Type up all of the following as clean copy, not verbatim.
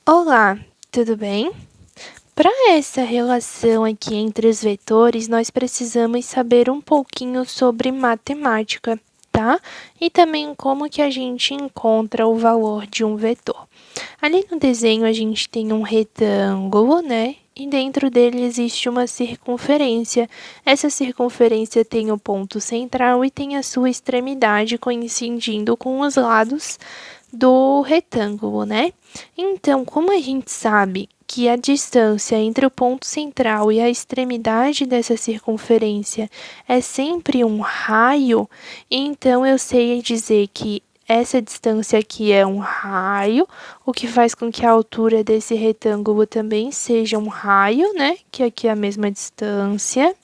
Olá, tudo bem? Para essa relação aqui entre os vetores, nós precisamos saber um pouquinho sobre matemática, tá? E também como que a gente encontra o valor de um vetor. Ali no desenho a gente tem um retângulo, né? E dentro dele existe uma circunferência. Essa circunferência tem o ponto central e tem a sua extremidade coincidindo com os lados do retângulo, né? Então, como a gente sabe que a distância entre o ponto central e a extremidade dessa circunferência é sempre um raio, então eu sei dizer que essa distância aqui é um raio, o que faz com que a altura desse retângulo também seja um raio, né? Que aqui é a mesma distância.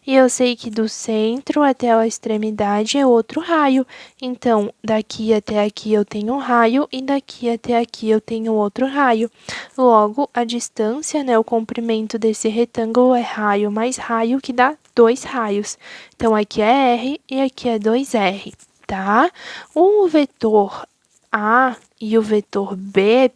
E eu sei que do centro até a extremidade é outro raio. Então, daqui até aqui eu tenho um raio e daqui até aqui eu tenho outro raio. Logo, a distância, né, o comprimento desse retângulo é raio mais raio, que dá 2 raios. Então, aqui é R e aqui é 2R, tá? O vetor A e o vetor B,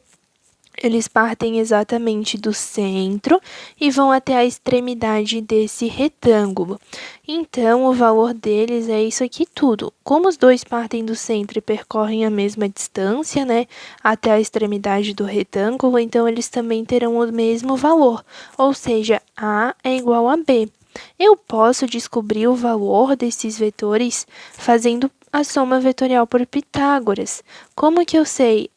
eles partem exatamente do centro e vão até a extremidade desse retângulo. Então, o valor deles é isso aqui tudo. Como os dois partem do centro e percorrem a mesma distância, né, até a extremidade do retângulo, então eles também terão o mesmo valor, ou seja, A é igual a B. Eu posso descobrir o valor desses vetores fazendo a soma vetorial por Pitágoras. Como que eu sei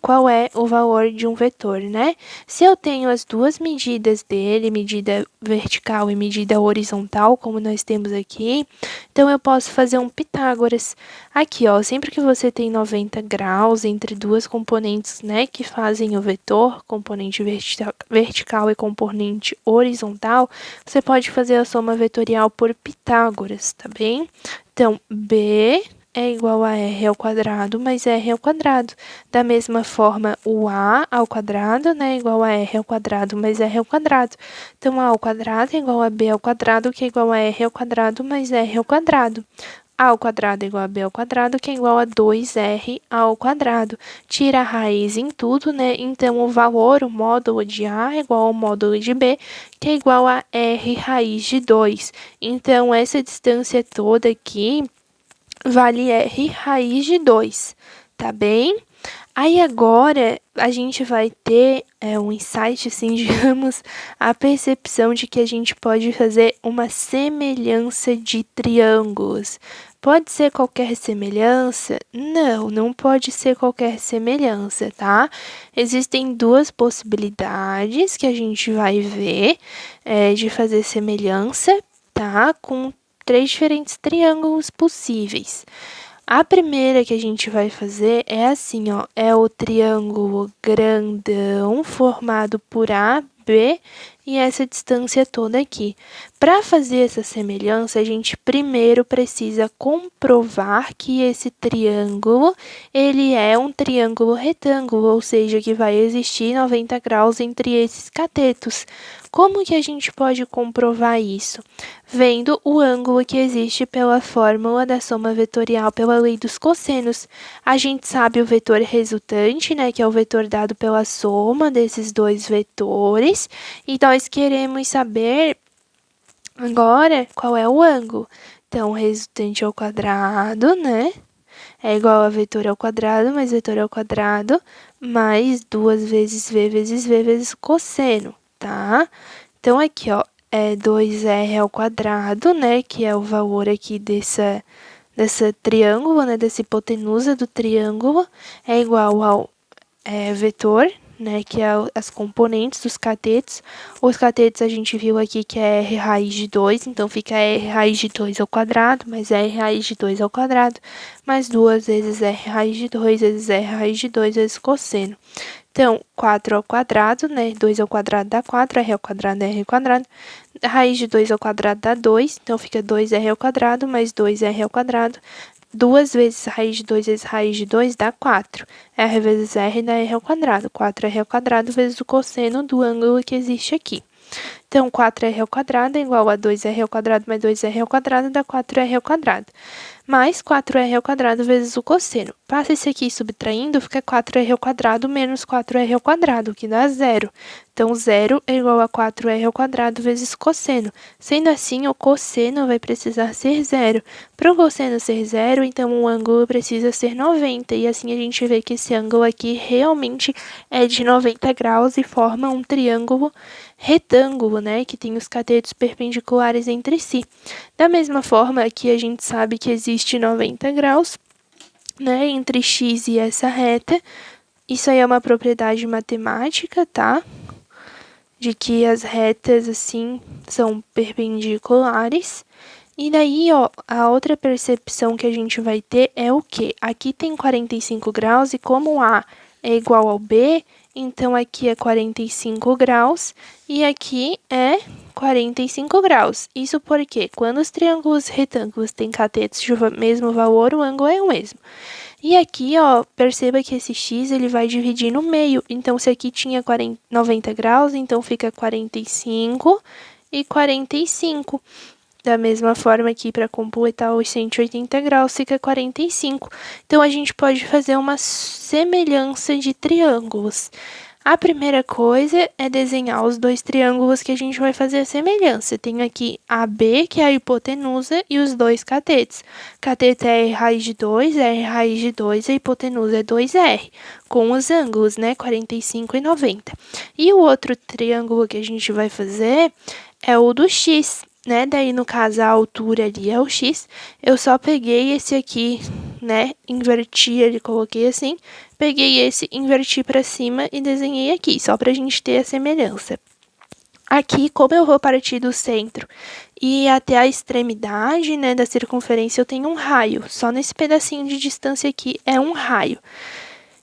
qual é o valor de um vetor, né? Se eu tenho as duas medidas dele, medida vertical e medida horizontal, como nós temos aqui, então eu posso fazer um Pitágoras. Aqui, ó, sempre que você tem 90 graus entre duas componentes, né, que fazem o vetor, componente vertical e componente horizontal, você pode fazer a soma vetorial por Pitágoras, tá bem? Então, B é igual a R ao quadrado mais R ao quadrado. Da mesma forma, o A ao quadrado, né, é igual a R ao quadrado mais R ao quadrado. Então, A ao quadrado é igual a B ao quadrado, que é igual a R ao quadrado mais R ao quadrado. A ao quadrado é igual a B ao quadrado, que é igual a 2R ao quadrado. Tira a raiz em tudo, né? Então, o valor, o módulo de A é igual ao módulo de B, que é igual a R raiz de 2. Então, essa distância toda aqui vale R raiz de 2, tá bem? Aí agora a gente vai ter um insight, assim, digamos, a percepção de que a gente pode fazer uma semelhança de triângulos. Pode ser qualquer semelhança? Não, não pode ser qualquer semelhança, tá? Existem duas possibilidades que a gente vai ver de fazer semelhança, tá? Com três diferentes triângulos possíveis. A primeira que a gente vai fazer é assim, ó, é o triângulo grandão formado por A, B e essa distância toda aqui. Para fazer essa semelhança, a gente primeiro precisa comprovar que esse triângulo, ele é um triângulo retângulo, ou seja, que vai existir 90 graus entre esses catetos. Como que a gente pode comprovar isso? Vendo o ângulo que existe pela fórmula da soma vetorial pela lei dos cossenos. A gente sabe o vetor resultante, né, que é o vetor dado pela soma desses dois vetores, e nós queremos saber agora qual é o ângulo. Então, o resultante ao quadrado, né, é igual a vetor ao quadrado mais vetor ao quadrado mais 2 vezes v vezes cosseno, tá? Então, aqui, ó, é 2r ao quadrado, né, que é o valor aqui dessa triângulo, né, dessa hipotenusa do triângulo, é igual ao vetor, né, que é as componentes dos catetos. Os catetos a gente viu aqui que é r raiz de 2, então fica r raiz de 2 ao quadrado, mais r raiz de 2 ao quadrado, mais 2 vezes r raiz de 2 vezes r raiz de 2 vezes cosseno. Então, 4 ao quadrado, né? 2 ao quadrado dá 4, r ao quadrado é r ao quadrado. A raiz de 2 ao quadrado dá 2, então fica 2r ao quadrado mais 2r ao quadrado. 2 vezes raiz de 2 vezes raiz de 2 dá 4. R vezes R dá R ao quadrado. 4r ao quadrado vezes o cosseno do ângulo que existe aqui. Então, 4r ao quadrado é igual a 2r ao quadrado mais 2r ao quadrado dá 4r ao quadrado. mais 4r² vezes o cosseno. Passa esse aqui subtraindo, fica 4r² menos 4r², que dá zero. Então, zero é igual a 4r² vezes cosseno. Sendo assim, o cosseno vai precisar ser zero. Para o cosseno ser zero, então o ângulo precisa ser 90. E assim a gente vê que esse ângulo aqui realmente é de 90 graus e forma um triângulo retângulo, né, que tem os catetos perpendiculares entre si. Da mesma forma, aqui a gente sabe que existe 90 graus, né, entre x e essa reta. Isso aí é uma propriedade matemática, tá? De que as retas, assim, são perpendiculares. E daí, ó, a outra percepção que a gente vai ter é o quê? Aqui tem 45 graus e como A é igual ao B, então aqui é 45 graus e aqui é 45 graus. Isso porque quando os triângulos retângulos têm catetos de mesmo valor, o ângulo é o mesmo. E aqui, ó, perceba que esse x ele vai dividir no meio. Então, se aqui tinha 90 graus, então fica 45 e 45. Da mesma forma aqui, para completar os 180 graus, fica 45. Então, a gente pode fazer uma semelhança de triângulos. A primeira coisa é desenhar os dois triângulos que a gente vai fazer a semelhança. Tem aqui AB, que é a hipotenusa, e os dois catetos. Cateto é R raiz de 2, R raiz de 2, a hipotenusa é 2R, com os ângulos, né, 45 e 90. E o outro triângulo que a gente vai fazer é o do X, né? Daí, no caso, a altura ali é o X. Eu só peguei esse aqui, né? Inverti ele, coloquei assim. Peguei esse, inverti para cima e desenhei aqui, só pra gente ter a semelhança. Aqui, como eu vou partir do centro e até a extremidade, né, da circunferência, eu tenho um raio. Só nesse pedacinho de distância aqui é um raio.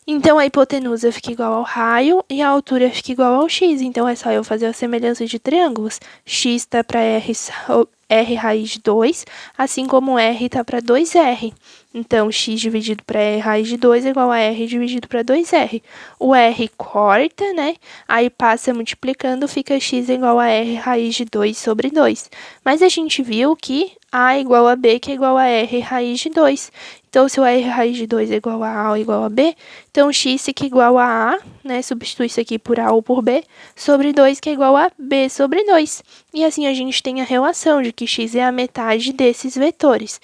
Então, a hipotenusa fica igual ao raio e a altura fica igual ao x. Então, é só eu fazer a semelhança de triângulos. X está para R raiz de 2, assim como R está para 2R. Então, x dividido para R raiz de 2 é igual a R dividido para 2R. O R corta, né? Aí passa multiplicando, fica x igual a R raiz de 2 sobre 2. Mas a gente viu que A é igual a B, que é igual a R raiz de 2. Então, se o R raiz de 2 é igual a A ou igual a B, então x fica igual a A, né? Substitui isso aqui por A ou por B, sobre 2, que é igual a B sobre 2. E assim a gente tem a relação de que x é a metade desses vetores.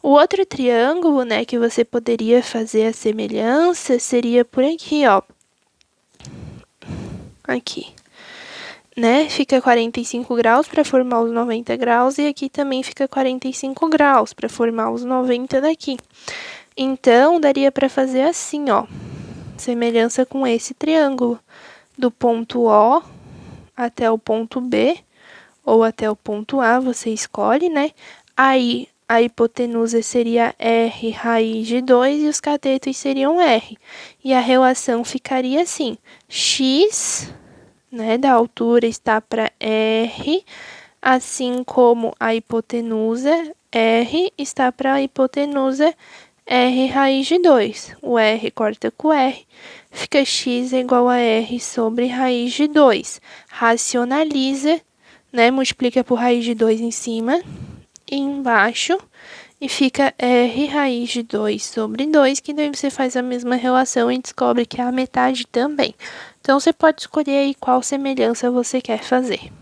O outro triângulo, né, que você poderia fazer a semelhança seria por aqui, ó. Aqui. Né? Fica 45 graus para formar os 90 graus e aqui também fica 45 graus para formar os 90 daqui. Então, daria para fazer assim, ó. Semelhança com esse triângulo. Do ponto O até o ponto B ou até o ponto A, você escolhe, né? Aí, a hipotenusa seria R raiz de 2 e os catetos seriam R. E a relação ficaria assim, x, né, da altura está para R, assim como a hipotenusa R está para a hipotenusa R raiz de 2. O R corta com R, fica x igual a R sobre raiz de 2. Racionaliza, né, multiplica por raiz de 2 em cima e embaixo, e fica R raiz de 2 sobre 2, que daí você faz a mesma relação e descobre que é a metade também. Então, você pode escolher aí qual semelhança você quer fazer.